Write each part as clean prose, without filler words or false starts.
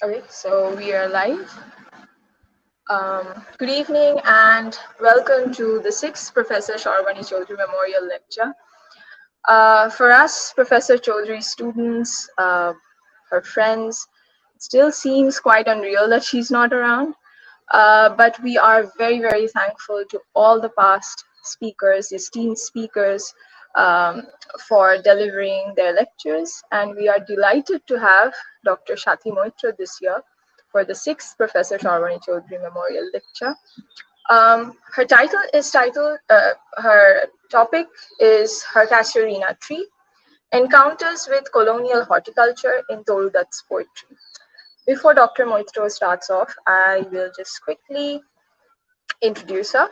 Okay, so we are live. Good evening and welcome to the sixth Professor Sarbani Chaudhury Memorial Lecture. For us, Professor Chaudhury students, her friends, it still seems quite unreal that she's not around. But we are very, very thankful to all the past speakers, esteemed speakers, um, for delivering their lectures. And we are delighted to have Dr. Shati Moitra this year for the sixth Professor Sharwani Chaudhury Memorial Lecture. Her topic is Her Casuarina Tree, Encounters with Colonial Horticulture in Toru Dutt's Poetry. Before Dr. Moitra starts off, I will just quickly introduce her.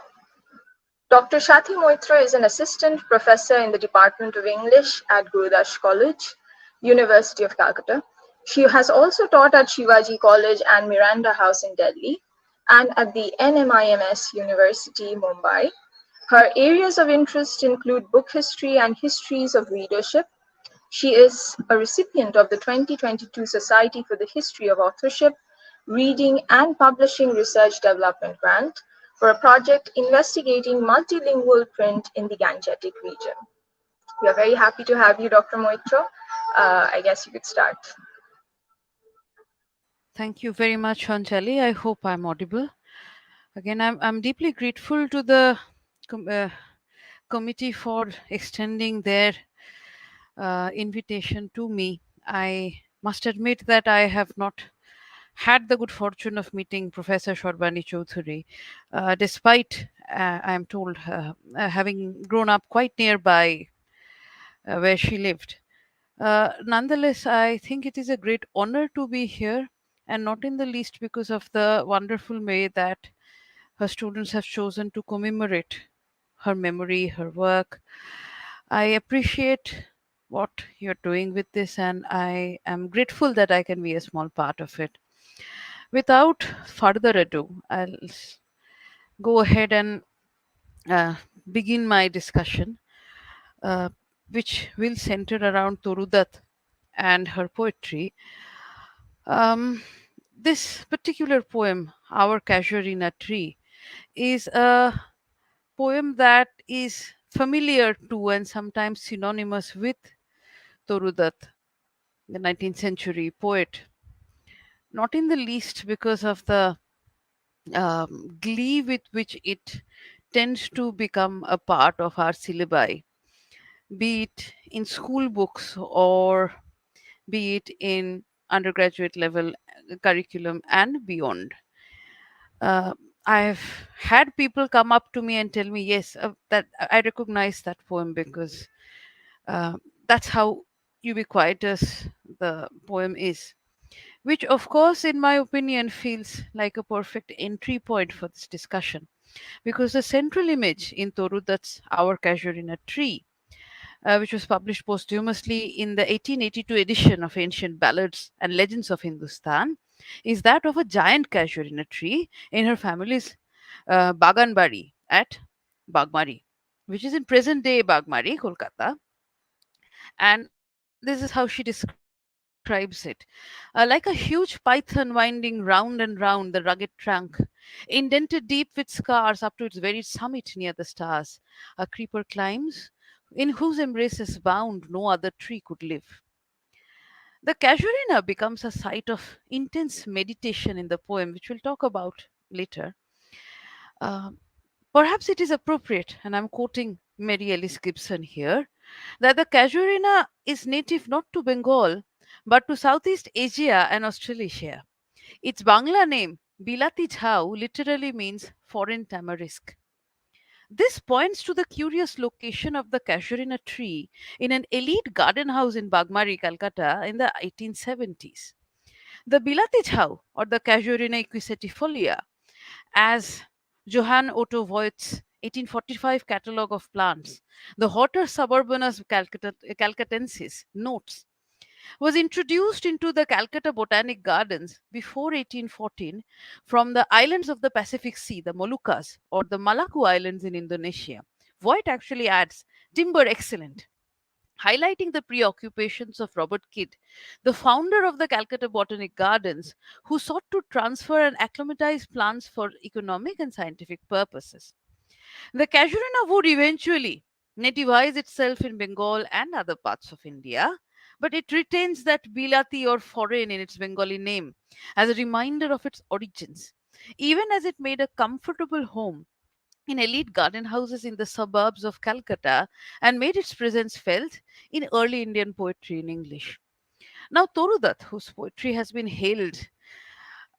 Dr. Shati Moitra is an assistant professor in the Department of English at Gurudas College, University of Calcutta. She has also taught at Shivaji College and Miranda House in Delhi and at the NMIMS University, Mumbai. Her areas of interest include book history and histories of readership. She is a recipient of the 2022 Society for the History of Authorship, Reading and Publishing Research Development Grant for a project investigating multilingual print in the Gangetic region. We are very happy to have you, Dr. Moitra. I guess you could start. Thank you very much, Anjali. I hope I'm audible. Again, I'm deeply grateful to the com- uh, committee for extending their invitation to me. I must admit that I have not had the good fortune of meeting Professor Sarbani Chaudhury, despite, I am told, having grown up quite nearby where she lived. Nonetheless, I think it is a great honor to be here, and not in the least because of the wonderful way that her students have chosen to commemorate her memory, her work. I appreciate what you're doing with this, and I am grateful that I can be a small part of it. Without further ado, I'll go ahead and uh, begin my discussion, uh, which will center around Torudat and her poetry. Um, this particular poem, Our Casuarina Tree, is a poem that is familiar to and sometimes synonymous with Torudat, the 19th century poet, not in the least because of the glee with which it tends to become a part of our syllabi, be it in school books or be it in undergraduate level curriculum and beyond. uh, I've had people come up to me and tell me, yes, that I recognize that poem because uh, that's how ubiquitous the poem is. Which, of course, in my opinion, feels like a perfect entry point for this discussion because the central image in Torudat's Our Casuarina Tree, which was published posthumously in the 1882 edition of Ancient Ballads and Legends of Hindustan, is that of a giant casuarina tree in her family's Baganbari at Bagmari, which is in present day Bagmari, Kolkata. And this is how she describes it: like a huge python winding round and round the rugged trunk, indented deep with scars up to its very summit near the stars, a creeper climbs, in whose embraces bound no other tree could live. The casuarina becomes a site of intense meditation in the poem, which we'll talk about later. Uh, Perhaps it is appropriate, and I'm quoting Mary Ellis Gibson here, that the casuarina is native not to Bengal but to Southeast Asia and Australasia. Its Bangla name, Bilati Jhau, literally means foreign tamarisk. This points to the curious location of the casuarina tree in an elite garden house in Bagmari, Calcutta in the 1870s. The Bilati Jhau, or the Casuarina equisetifolia, as Johann Otto Voigt's 1845 catalogue of plants, the Hortus suburbanus calcuttensis, notes, was introduced into the Calcutta Botanic Gardens before 1814 from the islands of the Pacific Sea, the Moluccas, or the Maluku Islands in Indonesia. Voigt actually adds, timber excellent. highlighting the preoccupations of Robert Kidd, the founder of the Calcutta Botanic Gardens, who sought to transfer and acclimatize plants for economic and scientific purposes. The casuarina would eventually nativize itself in Bengal and other parts of India, but it retains that Bilati or foreign in its Bengali name as a reminder of its origins, even as it made a comfortable home in elite garden houses in the suburbs of Calcutta and made its presence felt in early Indian poetry in English. Now, Torudat, whose poetry has been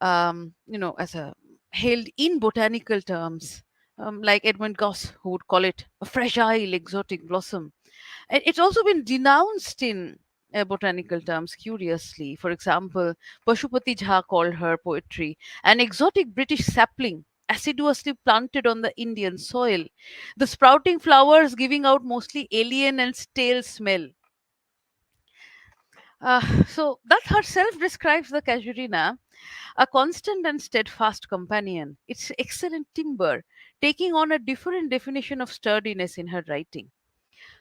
as a hailed in botanical terms, like Edmund Goss, who would call it a fragile exotic blossom. And it's also been denounced in botanical terms, curiously. For example, Pashupati Jha called her poetry an exotic British sapling assiduously planted on the Indian soil, the sprouting flowers giving out mostly alien and stale smell. So that herself describes the casuarina, a constant and steadfast companion. It's excellent timber, taking on a different definition of sturdiness in her writing.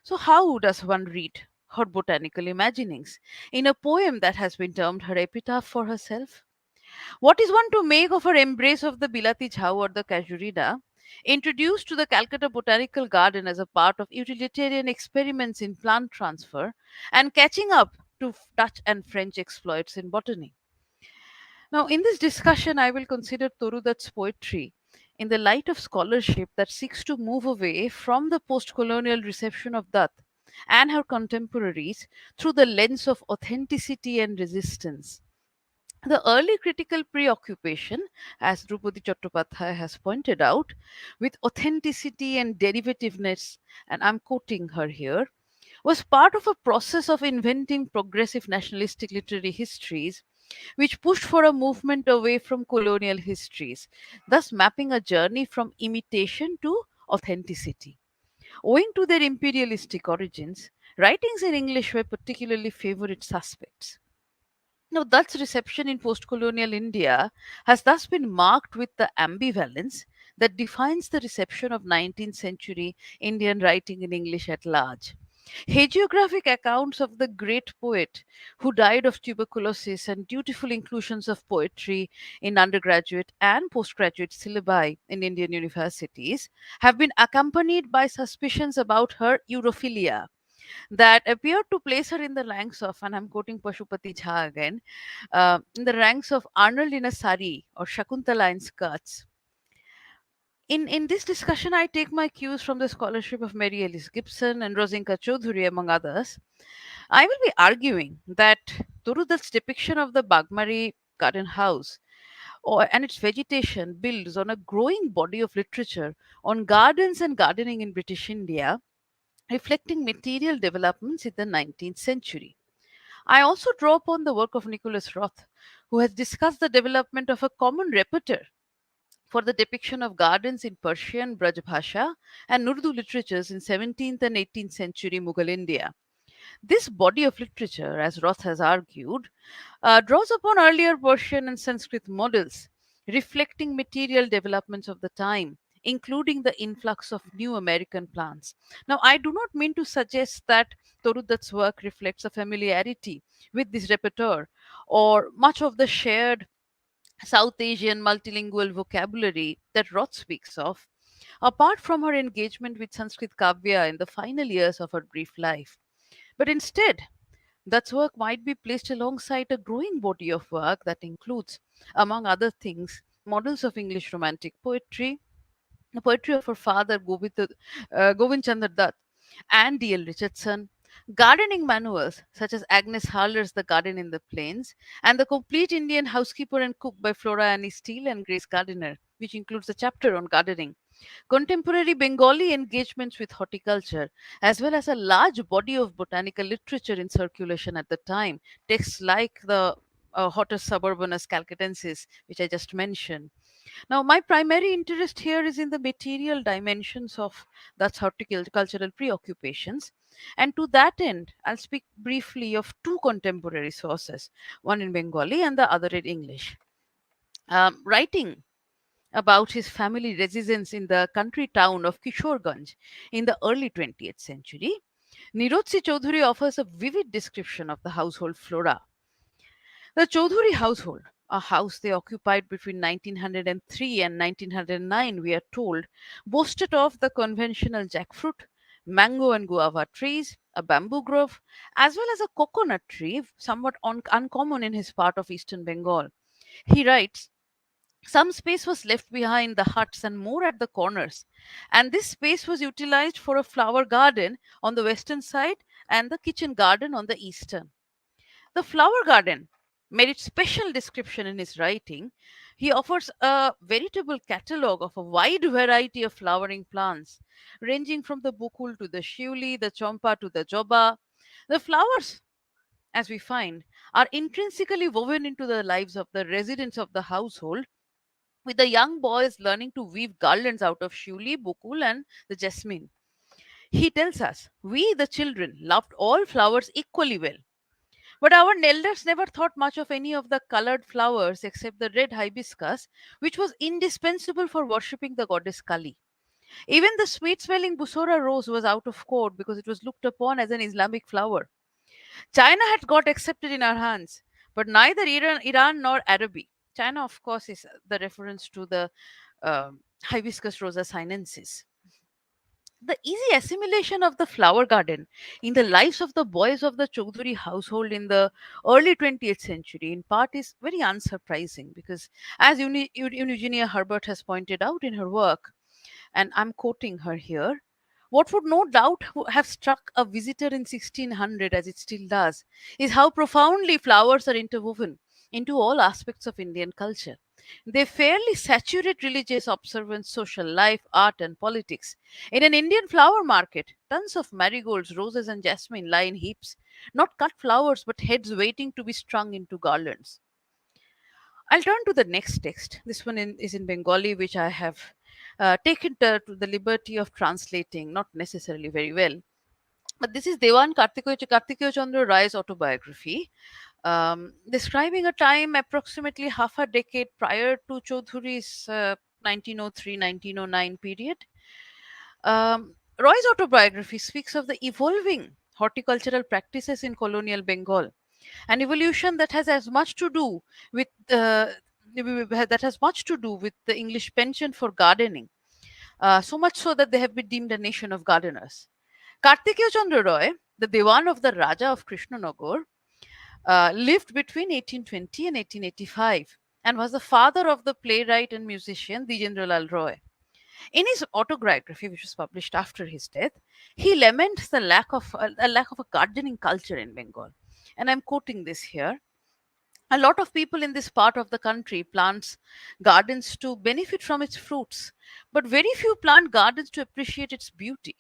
So, how does one read her botanical imaginings in a poem that has been termed her epitaph for herself? What is one to make of her embrace of the Bilati Chhau or the Casuarina, introduced to the Calcutta Botanical Garden as a part of utilitarian experiments in plant transfer and catching up to Dutch and French exploits in botany? Now, in this discussion, I will consider Torudat's poetry in the light of scholarship that seeks to move away from the post colonial reception of Dutt and her contemporaries through the lens of authenticity and resistance. The early critical preoccupation, as Drupadi Chattopadhyay has pointed out, with authenticity and derivativeness, and I'm quoting her here, was part of a process of inventing progressive nationalistic literary histories which pushed for a movement away from colonial histories, thus mapping a journey from imitation to authenticity. Owing to their imperialistic origins, writings in English were particularly favorite suspects. Now, Dutt's reception in post colonial India has thus been marked with the ambivalence that defines the reception of 19th century Indian writing in English at large. Hagiographic accounts of the great poet who died of tuberculosis and dutiful inclusions of poetry in undergraduate and postgraduate syllabi in Indian universities have been accompanied by suspicions about her europhilia that appeared to place her in the ranks of, and I'm quoting Pashupati Jha again, in the ranks of Arnold in a sari or Shakuntala in skirts. In this discussion, I take my cues from the scholarship of Mary Ellis Gibson and Rosinka Chaudhury, among others. I will be arguing that Turudat's depiction of the Bagmari garden house and its vegetation builds on a growing body of literature on gardens and gardening in British India, reflecting material developments in the 19th century. I also draw upon the work of Nicholas Roth, who has discussed the development of a common repertoire for the depiction of gardens in Persian, Braj Bhasha, and Urdu literatures in 17th and 18th century Mughal India. This body of literature, as Roth has argued, draws upon earlier Persian and Sanskrit models, reflecting material developments of the time, including the influx of new American plants. Now, I do not mean to suggest that Torudat's work reflects a familiarity with this repertoire or much of the shared South Asian multilingual vocabulary that Roth speaks of, apart from her engagement with Sanskrit Kavya in the final years of her brief life. But instead, that's work might be placed alongside a growing body of work that includes, among other things, models of English romantic poetry, the poetry of her father Govind Chandra Dutt and D.L. Richardson, gardening manuals such as Agnes Harler's The Garden in the Plains, and The Complete Indian Housekeeper and Cook by Flora Annie Steele and Grace Gardiner, which includes a chapter on gardening. Contemporary Bengali engagements with horticulture, as well as a large body of botanical literature in circulation at the time, texts like the Hortus Suburbanus Calcuttensis, which I just mentioned. Now, my primary interest here is in the material dimensions of that's horticultural preoccupations. And to that end, I'll speak briefly of two contemporary sources, one in Bengali and the other in English. Writing about his family residence in the country town of Kishorganj in the early 20th century, Nirotsi Chaudhury offers a vivid description of the household flora. The Chaudhury household, a house they occupied between 1903 and 1909, we are told, boasted of the conventional jackfruit, mango and guava trees, a bamboo grove, as well as a coconut tree, somewhat uncommon in his part of eastern Bengal. He writes, some space was left behind the huts and more at the corners, and this space was utilized for a flower garden on the western side and the kitchen garden on the eastern. The flower garden merits special description in his writing. He offers a veritable catalogue of a wide variety of flowering plants, ranging from the bukul to the shiuli, the champa to the joba. The flowers, as we find, are intrinsically woven into the lives of the residents of the household, with the young boys learning to weave garlands out of shiuli, bukul, and the jasmine. He tells us, we, the children, loved all flowers equally well. But our elders never thought much of any of the colored flowers except the red hibiscus, which was indispensable for worshipping the goddess Kali. Even the sweet smelling Busora rose was out of court because it was looked upon as an Islamic flower. China had got accepted in our hands, but neither Iran nor Araby. China, of course, is the reference to the Hibiscus rosa sinensis. The easy assimilation of the flower garden in the lives of the boys of the Chaudhuri household in the early 20th century, in part, is very unsurprising because, as Eugenia Herbert has pointed out in her work, and I'm quoting her here, what would no doubt have struck a visitor in 1600, as it still does, is how profoundly flowers are interwoven into all aspects of Indian culture. They fairly saturate religious observance, social life, art, and politics. In an Indian flower market, tons of marigolds, roses, and jasmine lie in heaps, not cut flowers but heads waiting to be strung into garlands. I'll turn to the next text. This one is in Bengali, which I have taken to the liberty of translating, not necessarily very well. But this is Dewan Kartikeya Chandra Ray's autobiography, describing a time approximately half a decade prior to Chaudhury's 1903-1909 period. Roy's autobiography speaks of the evolving horticultural practices in colonial Bengal, an evolution that has as much to do with the English penchant for gardening, so much so that they have been deemed a nation of gardeners. Kartikeya Chandra Roy, the Dewan of the Raja of Krishnanagar, lived between 1820 and 1885 and was the father of the playwright and musician Dijendralal Roy. In his autobiography, which was published after his death, he laments the lack of a gardening culture in Bengal. And I'm quoting this here. A lot of people in this part of the country plants gardens to benefit from its fruits, but very few plant gardens to appreciate its beauty.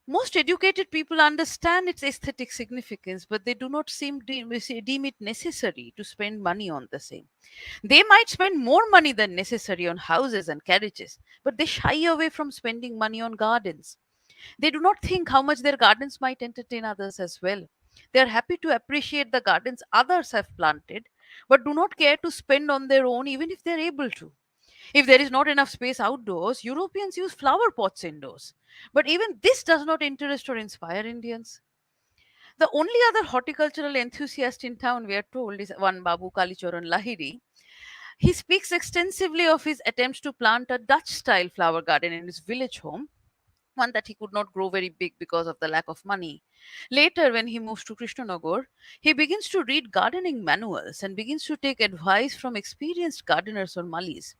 Most educated people understand its aesthetic significance, but they do not deem it necessary to spend money on the same. They might spend more money than necessary on houses and carriages, but they shy away from spending money on gardens. They do not think how much their gardens might entertain others as well. They are happy to appreciate the gardens others have planted, but do not care to spend on their own even if they are able to. If there is not enough space outdoors, Europeans use flower pots indoors. But even this does not interest or inspire Indians. The only other horticultural enthusiast in town, we are told, is one Babu Kalicharan Lahiri. He speaks extensively of his attempts to plant a Dutch style flower garden in his village home, one that he could not grow very big because of the lack of money. Later, when he moves to Krishnanagar, he begins to read gardening manuals and begins to take advice from experienced gardeners or mallis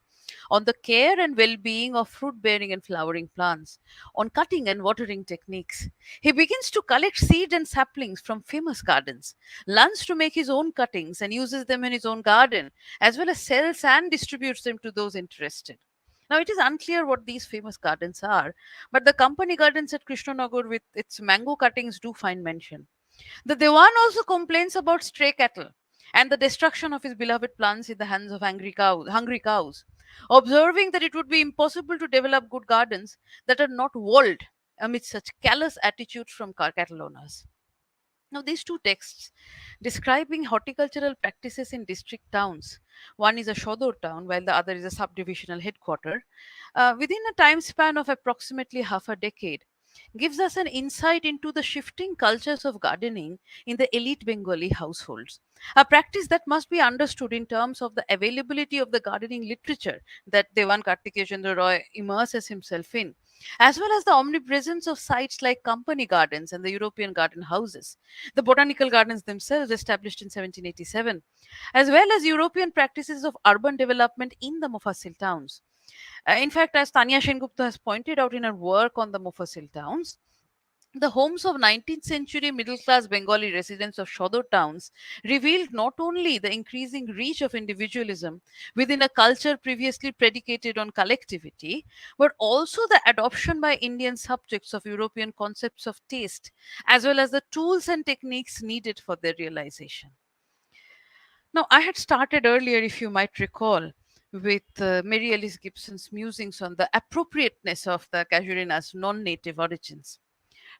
on the care and well being of fruit bearing and flowering plants, on cutting and watering techniques. He begins to collect seeds and saplings from famous gardens, learns to make his own cuttings and uses them in his own garden, as well as sells and distributes them to those interested. Now, it is unclear what these famous gardens are, but the company gardens at Krishnanagar with its mango cuttings do find mention. The Dewan also complains about stray cattle and the destruction of his beloved plants in the hands of hungry cows, observing that it would be impossible to develop good gardens that are not walled amid such callous attitudes from cattle owners. Now, these two texts describing horticultural practices in district towns, one is a Shodor town while the other is a subdivisional headquarter, within a time span of approximately half a decade, gives us an insight into the shifting cultures of gardening in the elite Bengali households. A practice that must be understood in terms of the availability of the gardening literature that Devan Kartikeya Chandra Roy immerses himself in, as well as the omnipresence of sites like company gardens and the European garden houses, the botanical gardens themselves established in 1787, as well as European practices of urban development in the Mufassil towns. In fact, as Tanya Sengupta has pointed out in her work on the Mufassil towns, the homes of 19th century middle class Bengali residents of Shodor towns revealed not only the increasing reach of individualism within a culture previously predicated on collectivity, but also the adoption by Indian subjects of European concepts of taste, as well as the tools and techniques needed for their realization. Now, I had started earlier, if you might recall, with Mary Ellis Gibson's musings on the appropriateness of the Casuarina's non native origins.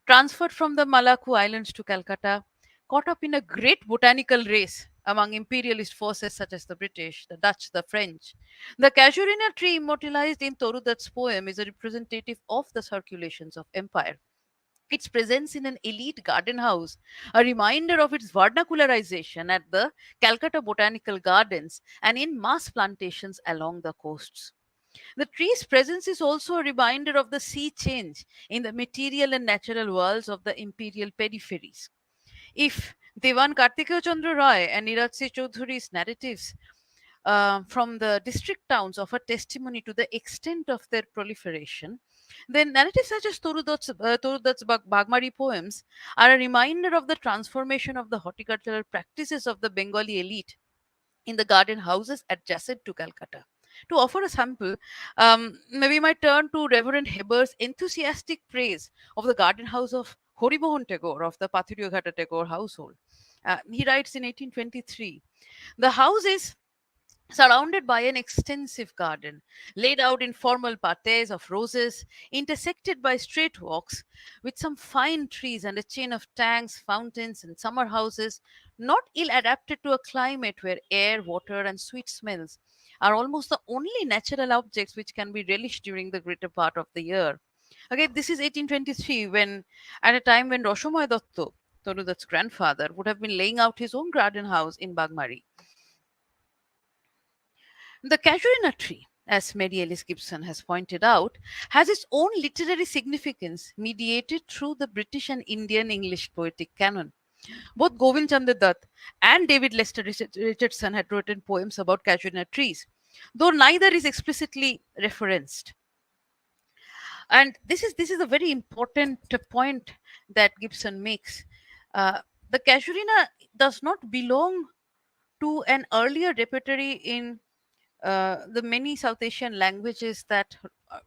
Transferred from the Malaku Islands to Calcutta, caught up in a great botanical race among imperialist forces such as the British, the Dutch, the French. The Casuarina tree immortalized in Torudat's poem is a representative of the circulations of empire. Its presence in an elite garden house, a reminder of its vernacularization at the Calcutta Botanical Gardens and in mass plantations along the coasts. The tree's presence is also a reminder of the sea change in the material and natural worlds of the imperial peripheries. If Devan Kartikeya Chandra Roy and Niraj Chaudhury's narratives from the district towns offer testimony to the extent of their proliferation, then narratives such as Torudat's Bagmari poems are a reminder of the transformation of the horticultural practices of the Bengali elite in the garden houses adjacent to Calcutta. To offer a sample, maybe my turn to Reverend Heber's enthusiastic praise of the garden house of Horimohan Tagore of the Pathuriyaghatta Tagore household. He writes in 1823, the house is surrounded by an extensive garden, laid out in formal parterres of roses, intersected by straight walks, with some fine trees and a chain of tanks, fountains, and summer houses, not ill adapted to a climate where air, water, and sweet smells are almost the only natural objects which can be relished during the greater part of the year. Okay, this is 1823, when at a time when Roshomoy Dotto, Torudat's grandfather, would have been laying out his own garden house in Bagmari. The casuarina tree, as Mary Ellis Gibson has pointed out, has its own literary significance mediated through the British and Indian English poetic canon. Both Govind Chandra Dutt and David Lester Richardson had written poems about casuarina trees, though neither is explicitly referenced. And this is a very important point that Gibson makes. The casuarina does not belong to an earlier repertory in the many South Asian languages that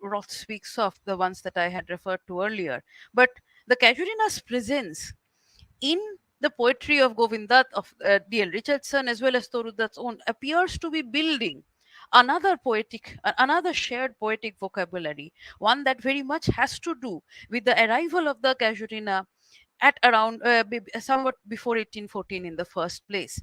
Roth speaks of, the ones that I had referred to earlier. But the Casuarina's presence in the poetry of Govindat, of D.L. Richardson, as well as Torudat's own, appears to be building another shared poetic vocabulary, one that very much has to do with the arrival of the Casuarina at around somewhat before 1814 in the first place.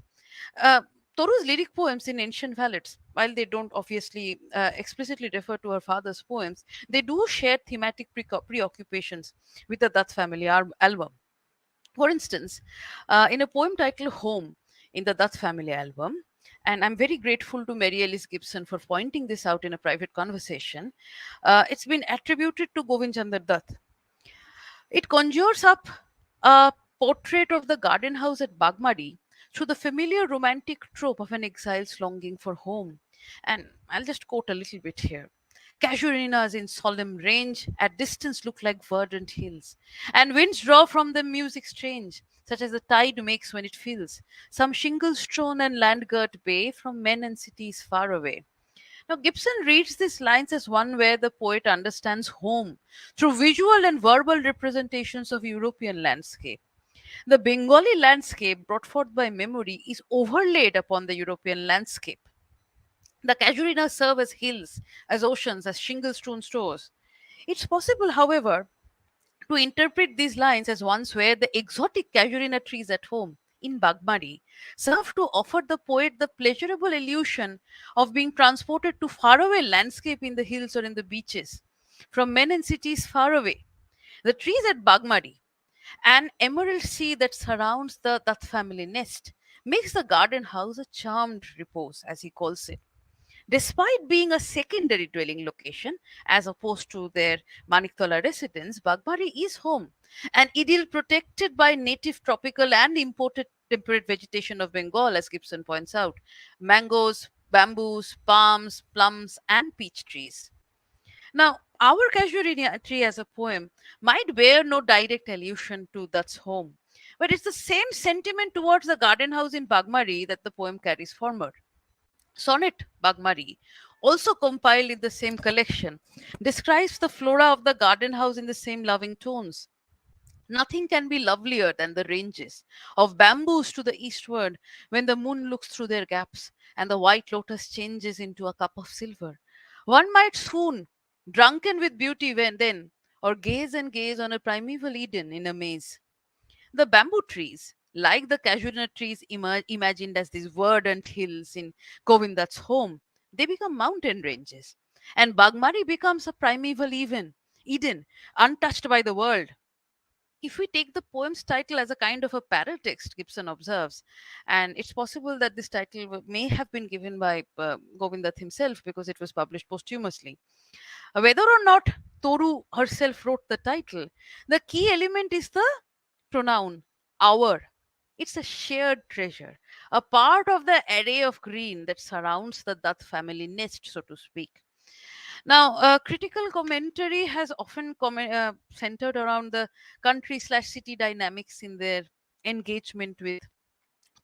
Uh, Toru's lyric poems in Ancient Ballads, while they don't obviously explicitly refer to her father's poems, they do share thematic preoccupations with the Dutt family album. For instance, in a poem titled Home in the Dutt family album, and I'm very grateful to Mary Ellis Gibson for pointing this out in a private conversation, it's been attributed to Govind Chandra Dutt. It conjures up a portrait of the garden house at Bagmadi through the familiar romantic trope of an exile's longing for home. And I'll just quote a little bit here. Casuarinas in solemn range at distance look like verdant hills, and winds draw from them music strange, such as the tide makes when it fills some shingle strewn and land girt bay from men and cities far away. Now, Gibson reads these lines as one where the poet understands home through visual and verbal representations of European landscape. The Bengali landscape brought forth by memory is overlaid upon the European landscape. The Casuarinas serve as hills, as oceans, as shingle-strewn shores. It's possible, however, to interpret these lines as ones where the exotic casuarina trees at home in Bagmari serve to offer the poet the pleasurable illusion of being transported to faraway landscape in the hills or in the beaches, from men and cities far away. The trees at Bagmari, an emerald sea that surrounds the Dutt family nest, makes the garden house a charmed repose, as he calls it. Despite being a secondary dwelling location, as opposed to their Maniktola residence, Bagbari is home, an idyll protected by native tropical and imported temperate vegetation of Bengal, as Gibson points out: mangoes, bamboos, palms, plums, and peach trees. Now, our Casuarina tree as a poem might bear no direct allusion to Dutt's home, but it's the same sentiment towards the garden house in Bagmari that the poem carries forward. Sonnet Bagmari, also compiled in the same collection, describes the flora of the garden house in the same loving tones. Nothing can be lovelier than the ranges of bamboos to the eastward when the moon looks through their gaps and the white lotus changes into a cup of silver. One might swoon, drunken with beauty when then, or gaze and gaze on a primeval Eden in a maze. The bamboo trees, like the casuarina trees imagined as these verdant hills in Govinda's home, they become mountain ranges. And Bagmari becomes a primeval Eden, untouched by the world. If we take the poem's title as a kind of a paratext, Gibson observes, and it's possible that this title may have been given by Govindath himself because it was published posthumously. Whether or not Toru herself wrote the title, the key element is the pronoun our. It's a shared treasure, a part of the array of green that surrounds the Dutt family nest, so to speak. Now, critical commentary has often centered around the country slash city dynamics in their engagement with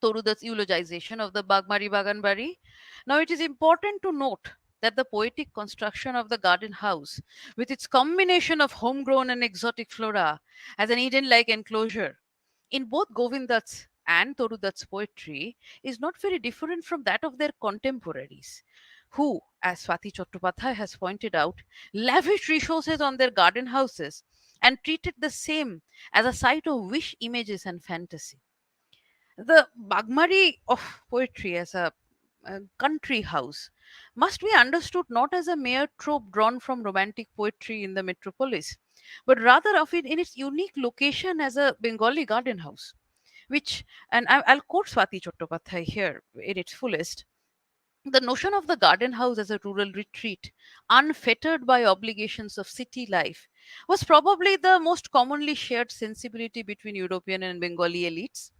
Toruda's eulogization of the Bagmari Baganbari. Now, it is important to note that the poetic construction of the garden house, with its combination of homegrown and exotic flora, as an Eden like enclosure, in both Govinda's and Torudat's poetry, is not very different from that of their contemporaries, who, as Swati Chattopadhyay has pointed out, lavished resources on their garden houses and treated the same as a site of wish images and fantasy. The Bagmari of poetry as a country house must be understood not as a mere trope drawn from romantic poetry in the metropolis, but rather of it in its unique location as a Bengali garden house, which, and I'll quote Swati Chattopadhyay here in its fullest: the notion of the garden house as a rural retreat, unfettered by obligations of city life, was probably the most commonly shared sensibility between European and Bengali elites.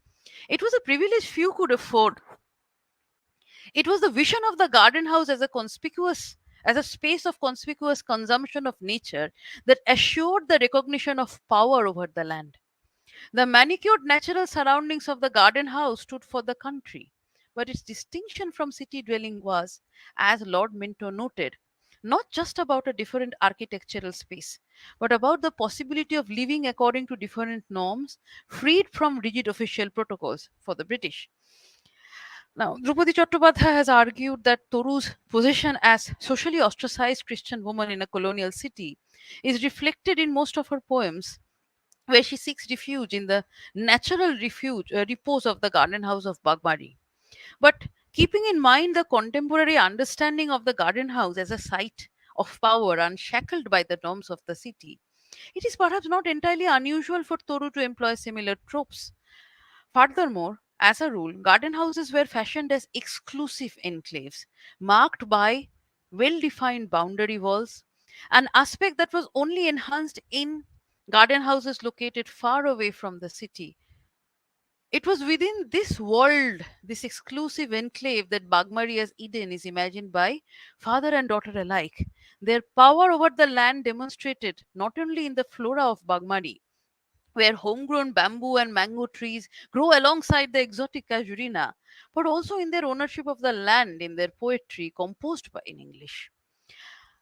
It was a privilege few could afford. It was the vision of the garden house as a space of conspicuous consumption of nature that assured the recognition of power over the land. The manicured natural surroundings of the garden house stood for the country, but its distinction from city dwelling was, as Lord Minto noted, not just about a different architectural space, but about the possibility of living according to different norms, freed from rigid official protocols for the British. Now, Drupadi Chattopadhyay has argued that Toru's position as socially ostracized Christian woman in a colonial city is reflected in most of her poems, where she seeks refuge in the natural repose of the garden house of Bagmari. But keeping in mind the contemporary understanding of the garden house as a site of power unshackled by the norms of the city, it is perhaps not entirely unusual for Toru to employ similar tropes. Furthermore, as a rule, garden houses were fashioned as exclusive enclaves, marked by well defined boundary walls, an aspect that was only enhanced in garden houses located far away from the city. It was within this world, this exclusive enclave, that Bagmari as Eden is imagined by father and daughter alike. Their power over the land demonstrated not only in the flora of Bagmari, where homegrown bamboo and mango trees grow alongside the exotic casuarina, but also in their ownership of the land in their poetry composed by in English.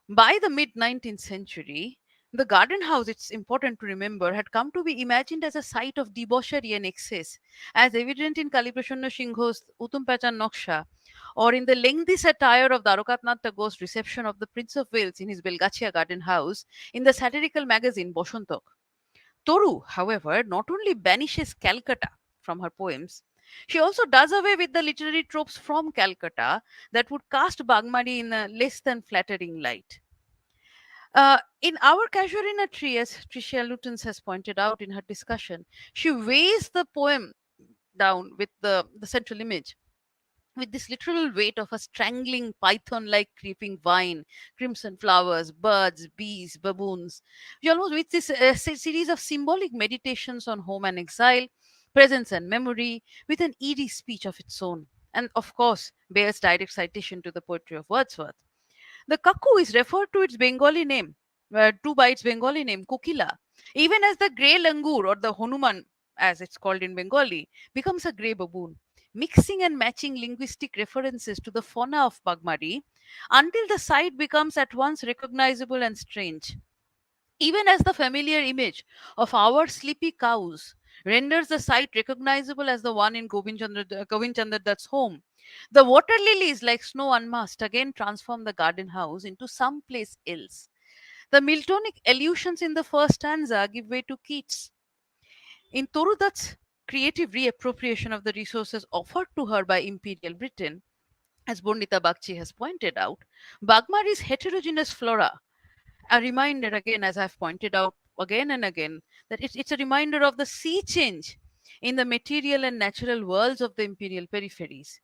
By the mid 19th century, the garden house, it's important to remember, had come to be imagined as a site of debauchery and excess, as evident in Kaliprashanna Singho's Utumpachan Noksha, or in the lengthy satire of Dwarokanath Tagore's reception of the Prince of Wales in his Belgachia garden house in the satirical magazine Boshantok. Toru, however, not only banishes Calcutta from her poems, she also does away with the literary tropes from Calcutta that would cast Bagmari in a less than flattering light. In our Casuarina tree, as Tricia Lutens has pointed out in her discussion, she weighs the poem down with the central image, with this literal weight of a strangling python like creeping vine, crimson flowers, birds, bees, baboons. She almost with this series of symbolic meditations on home and exile, presence and memory, with an eerie speech of its own. And of course, bears direct citation to the poetry of Wordsworth. The cuckoo is referred to its Bengali name, by its Bengali name, Kokila, even as the grey langur or the Hanuman, as it's called in Bengali, becomes a grey baboon, mixing and matching linguistic references to the fauna of Bagmari until the sight becomes at once recognizable and strange. Even as the familiar image of our sleepy cows renders the sight recognizable as the one in Govind Chandra Dutt's home, the water lilies, like snow unmasked, again transform the garden house into some place else. The Miltonic allusions in the first stanza give way to Keats. In Torudat's creative reappropriation of the resources offered to her by Imperial Britain, as Bondita Bagchi has pointed out, Bagmari's heterogeneous flora, a reminder again, as I've pointed out again and again, that it's a reminder of the sea change in the material and natural worlds of the imperial peripheries.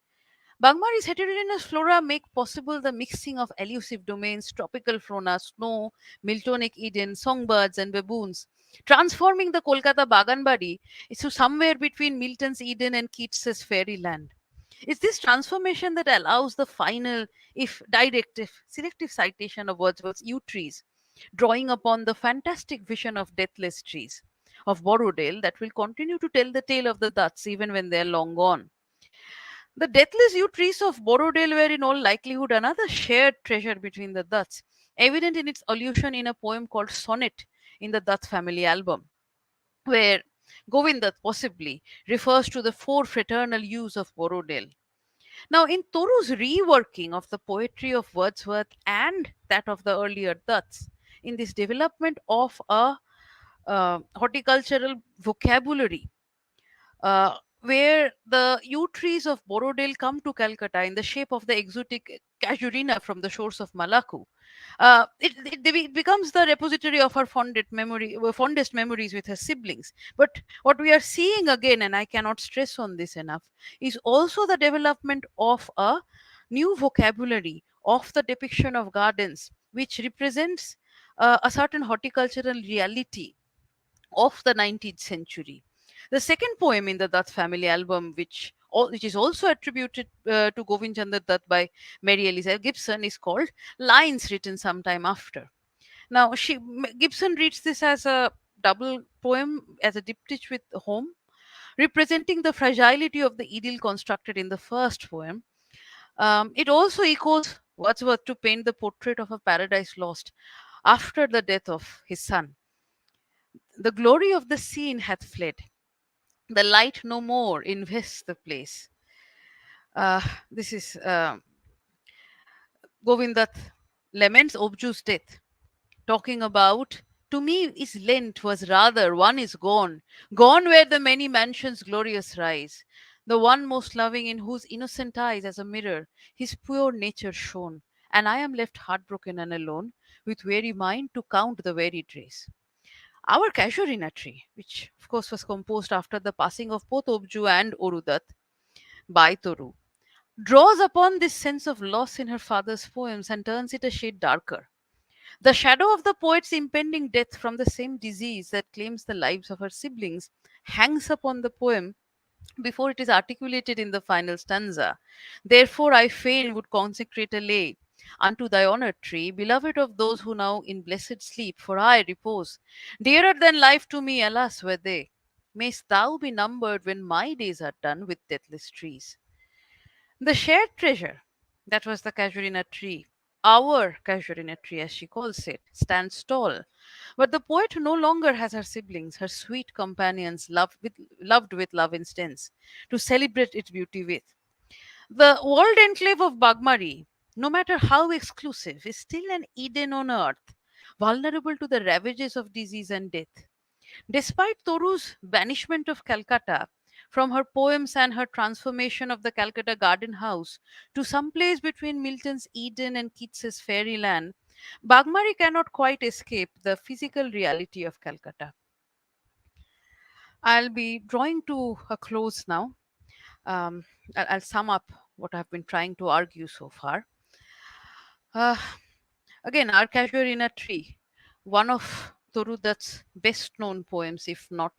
Bagmari's heterogeneous flora make possible the mixing of elusive domains, tropical fauna, snow, Miltonic Eden, songbirds, and baboons, transforming the Kolkata Baganbadi into somewhere between Milton's Eden and Keats's fairyland. It's this transformation that allows the final, if direct, if selective citation of Wordsworth's yew trees, drawing upon the fantastic vision of deathless trees of Borrowdale that will continue to tell the tale of the Dutts even when they are long gone. The deathless yew trees of Borrowdale were in all likelihood another shared treasure between the Dutts, evident in its allusion in a poem called Sonnet in the Dutt family album, where Govindat possibly refers to the four fraternal yews of Borrowdale. Now, in Toru's reworking of the poetry of Wordsworth and that of the earlier Dutts, in this development of a horticultural vocabulary, where the yew trees of Borrowdale come to Calcutta in the shape of the exotic casuarina from the shores of Malacca. It becomes the repository of her fondest memories with her siblings. But what we are seeing again, and I cannot stress on this enough, is also the development of a new vocabulary of the depiction of gardens, which represents a certain horticultural reality of the 19th century. The second poem in the Dutt family album, which is also attributed to Govind Chandra Dutt by Mary Eliza Gibson, is called Lines Written Sometime After. Now, Gibson reads this as a double poem, as a diptych with home, representing the fragility of the idyll constructed in the first poem. It also echoes Wordsworth to paint the portrait of a paradise lost after the death of his son. The glory of the scene hath fled. The light no more invests the place. This is Govindath laments Obju's death, talking about to me is lent was rather one is gone, gone where the many mansions glorious rise, the one most loving in whose innocent eyes as a mirror his pure nature shone, and I am left heartbroken and alone, with weary mind to count the varied race. Our Casuarina tree, which of course was composed after the passing of both Obju and Orudat by Toru, draws upon this sense of loss in her father's poems and turns it a shade darker. The shadow of the poet's impending death from the same disease that claims the lives of her siblings hangs upon the poem before it is articulated in the final stanza. Therefore, I fain would consecrate a lay unto thy honored tree, beloved of those who now in blessed sleep, for I repose. Dearer than life to me, alas, were they. Mayst thou be numbered when my days are done with deathless trees. The shared treasure, that was the casuarina tree, our casuarina tree, as she calls it, stands tall. But the poet no longer has her siblings, her sweet companions, loved with love instance, to celebrate its beauty with. The world enclave of Bagmari, no matter how exclusive, is still an Eden on earth, vulnerable to the ravages of disease and death. Despite Toru's banishment of Calcutta from her poems and her transformation of the Calcutta garden house to some place between Milton's Eden and Keats's fairyland, Bagmari cannot quite escape the physical reality of Calcutta. I'll be drawing to a close now. Um, I'll sum up what I've been trying to argue so far. Uh, Again, Our Casuary in a Tree, one of Torudat's best known poems, if not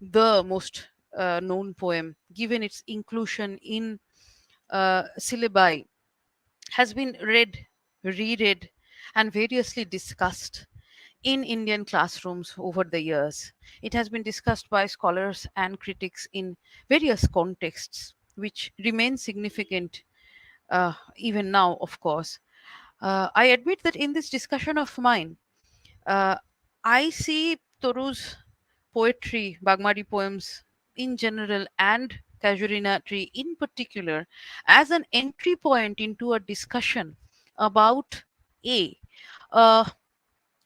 the most known poem, given its inclusion in syllabi, has been read, reread, and variously discussed in Indian classrooms over the years. It has been discussed by scholars and critics in various contexts, which remain significant even now, of course. I admit that in this discussion of mine, uh, I see Toru's poetry, Bagmari poems in general, and Casuarina tree in particular, as an entry point into a discussion about a, a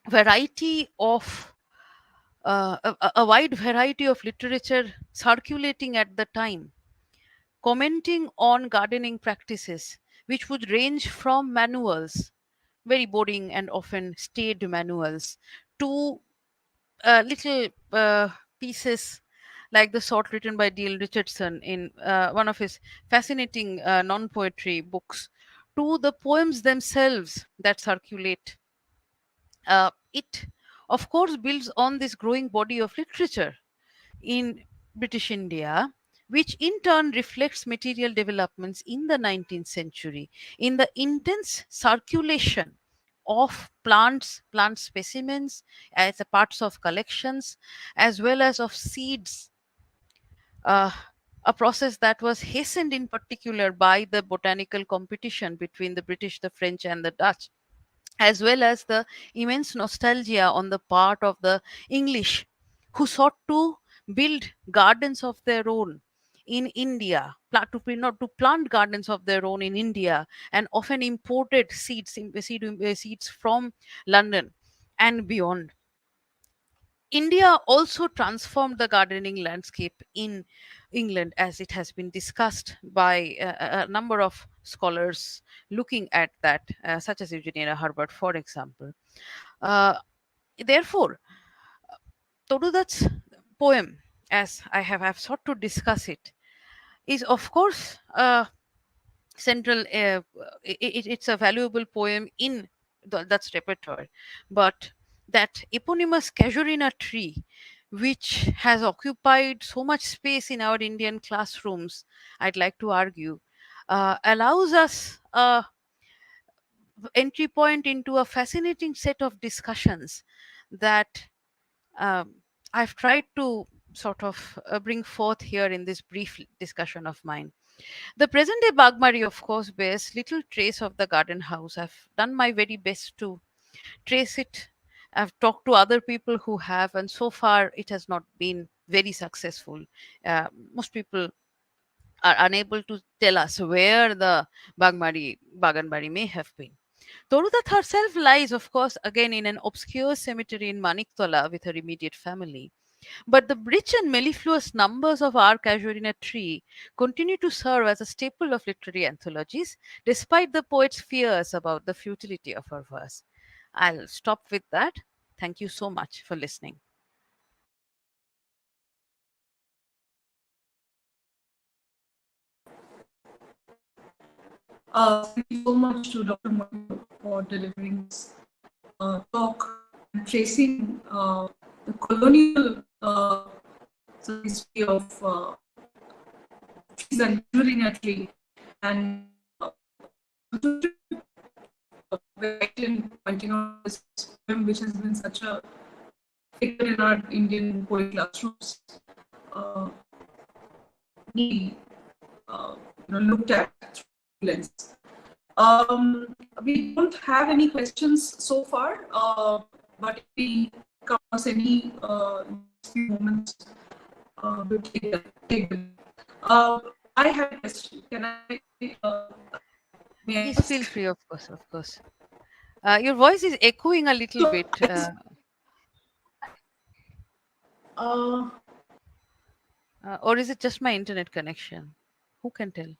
variety of a wide variety of literature circulating at the time, commenting on gardening practices, which would range from manuals, very boring and often staid manuals, to little pieces like the sort written by D.L. Richardson in one of his fascinating non poetry books, to the poems themselves that circulate. It, of course, builds on this growing body of literature in British India, which in turn reflects material developments in the 19th century in the intense circulation of plant specimens as a parts of collections, as well as of seeds, uh, a process that was hastened in particular by the botanical competition between the British, the French, and the Dutch, as well as the immense nostalgia on the part of the English, who sought to build gardens of their own in India, not to plant gardens of their own in India, and often imported seeds from London and beyond. India also transformed the gardening landscape in England, as it has been discussed by a number of scholars looking at that, such as Eugenia Herbert, for example. Uh, Therefore, Todudat's poem, as have sought to discuss it, is of course central. It's a valuable poem in that's repertoire, but that eponymous casuarina tree, which has occupied so much space in our Indian classrooms, I'd like to argue, allows us a entry point into a fascinating set of discussions that um, I've tried to sort of bring forth here in this brief discussion of mine. The present day Bagmari, of course, bears little trace of the garden house. I've done my very best to trace it. I've talked to other people who have, and so far it has not been very successful. Most people are unable to tell us where the Baganbari may have been. Torudat herself lies, of course, again in an obscure cemetery in Maniktola with her immediate family. But the rich and mellifluous numbers of our casuarina tree continue to serve as a staple of literary anthologies, despite the poet's fears about the futility of her verse. I'll stop with that. Thank you so much for listening. Thank you so much to Dr. Moitra for delivering this talk and tracing the colonial history of trees and curing a tree. And right in pointing out this poem, which has been such a figure in our Indian poetry classrooms, uh, we looked at through lens. We don't have any questions so far, but if we come across any few moments, we'll take them. I have a question. Can I? May I Yes, feel ask? free, of course, of course. Your voice is echoing a little So, bit. uh, Or is it just my internet connection? Who can tell?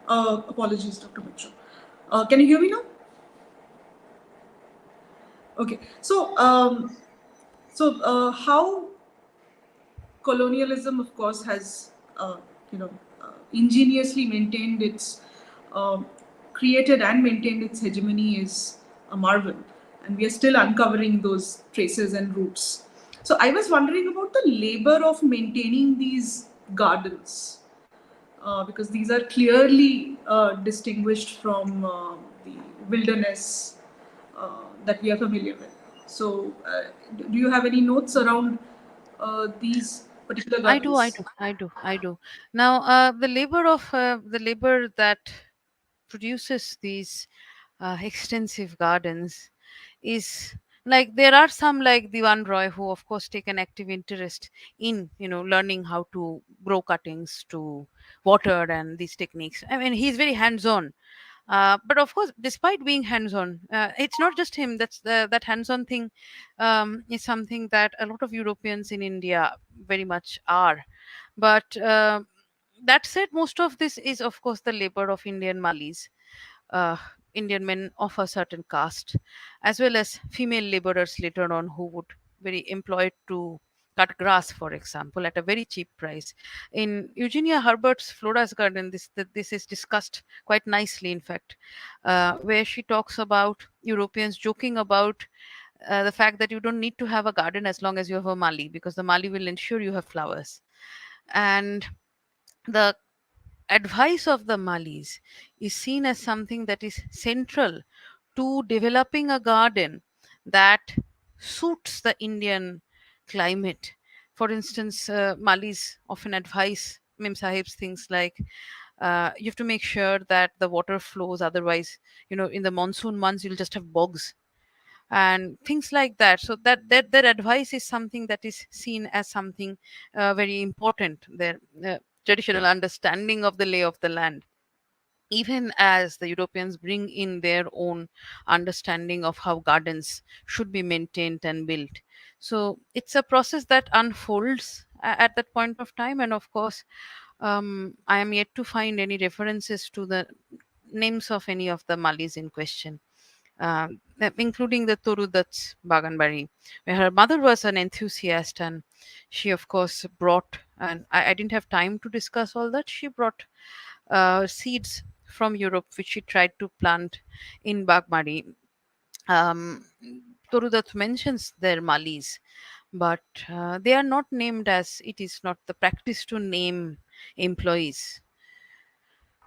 Apologies, Dr. Mitra. Can you hear me now? Okay. How colonialism, of course, has you know ingeniously maintained its created and maintained its hegemony is a marvel, and we are still uncovering those traces and roots. So I was wondering about the labor of maintaining these gardens, because these are clearly distinguished from the wilderness that we are familiar with. So, do you have any notes around these particular I do, I gardens? do, I do, I do. Now, the labor that produces these extensive gardens is like there are some like Diwan Roy who of course take an active interest in learning how to grow cuttings, to water and these techniques. I mean, he's very hands-on. But of course, despite being hands-on, it's not just him. That hands-on thing is something that a lot of Europeans in India very much are. But that said, most of this is, of course, the labor of Indian Malis, uh, Indian men of a certain caste, as well as female laborers later on who would be employed to cut grass, for example, at a very cheap price. In Eugenia Herbert's Flora's Garden, this is discussed quite nicely, in fact, where she talks about Europeans joking about the fact that you don't need to have a garden as long as you have a mali, because the mali will ensure you have flowers. And the advice of the Malis is seen as something that is central to developing a garden that suits the Indian climate. For instance, Malis often advise Mem Sahibs things like you have to make sure that the water flows, otherwise, in the monsoon months, you'll just have bogs and things like that. So that advice is something that is seen as something very important. Their traditional understanding of the lay of the land, even as the Europeans bring in their own understanding of how gardens should be maintained and built. So it's a process that unfolds at that point of time. And of course, I am yet to find any references to the names of any of the Malis in question, including the Torudat's Baganbari, where her mother was an enthusiast, and she, of course, brought, and I didn't have time to discuss all that, she brought seeds from Europe, which she tried to plant in Bagmari. Um, Torudat mentions their Malis, but they are not named, as it is not the practice to name employees.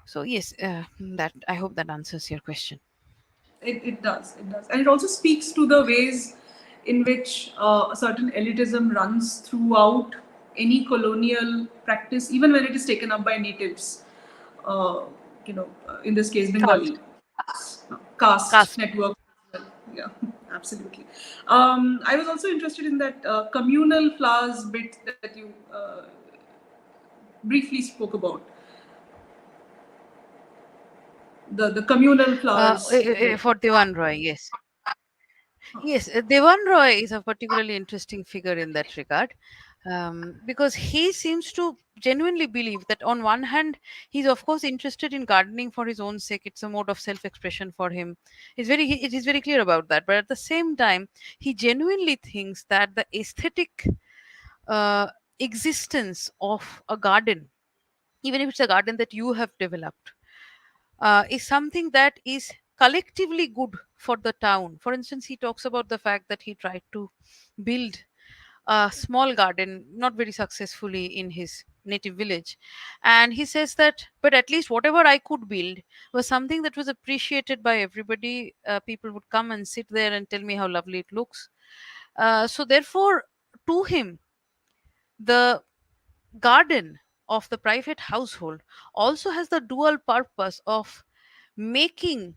So yes, that I hope that answers your question. It does, it does. And it also speaks to the ways in which a certain elitism runs throughout any colonial practice, even when it is taken up by natives. Uh, in this case, Caste, Bengali caste caste. network. Yeah, absolutely. I was also interested in that communal flowers bit that you briefly spoke about. The communal flowers bit. For Diwan Roy, yes. Yes, Devan Roy is a particularly interesting figure in that regard, because he seems to genuinely believe that on one hand, he's of course interested in gardening for his own sake. It's a mode of self-expression for him. It is very clear about that. But at the same time, he genuinely thinks that the aesthetic uh, existence of a garden, even if it's a garden that you have developed, is something that is collectively good for the town. For instance, he talks about the fact that he tried to build a small garden, not very successfully, in his native village. And he says that, but at least whatever I could build was something that was appreciated by everybody. People would come and sit there and tell me how lovely it looks. So, therefore, to him, the garden of the private household also has the dual purpose of making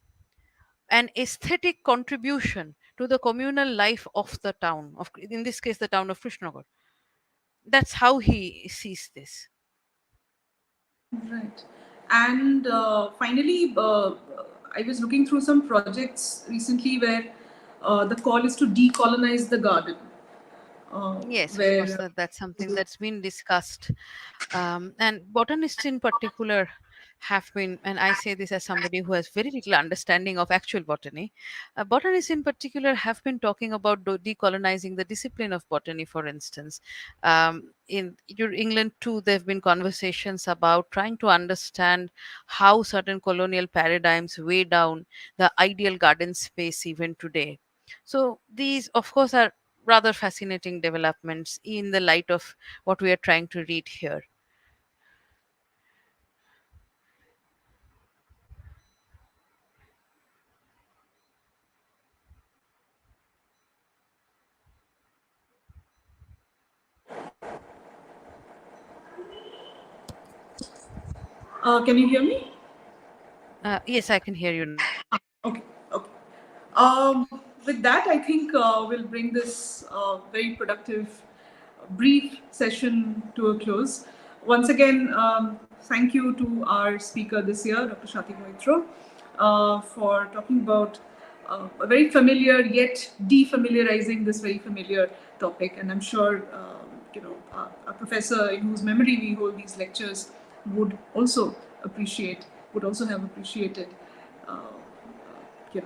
an aesthetic contribution to the communal life of the town of, in this case, the town of Krishnagar. That's how he sees this. Right. And finally, I was looking through some projects recently where the call is to decolonize the garden. Yes, of course, Where that's something that's been discussed, and botanists in particular have been, and I say this as somebody who has very little understanding of actual botany, botanists in particular have been talking about decolonizing the discipline of botany, for instance. In your England too, there have been conversations about trying to understand how certain colonial paradigms weigh down the ideal garden space even today. So these, of course, are rather fascinating developments in the light of what we are trying to read here. Can you hear me? Yes, I can hear you now. Okay, okay. Um, with that, I think we'll bring this very productive, brief session to a close. Once again, thank you to our speaker this year, Dr. Swati Moitra, for talking about a very familiar yet defamiliarizing this very familiar topic. And I'm sure a professor in whose memory we hold these lectures would also would also have appreciated uh, the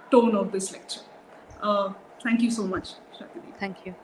tone of this lecture. Thank you so much, Shakti. Thank you.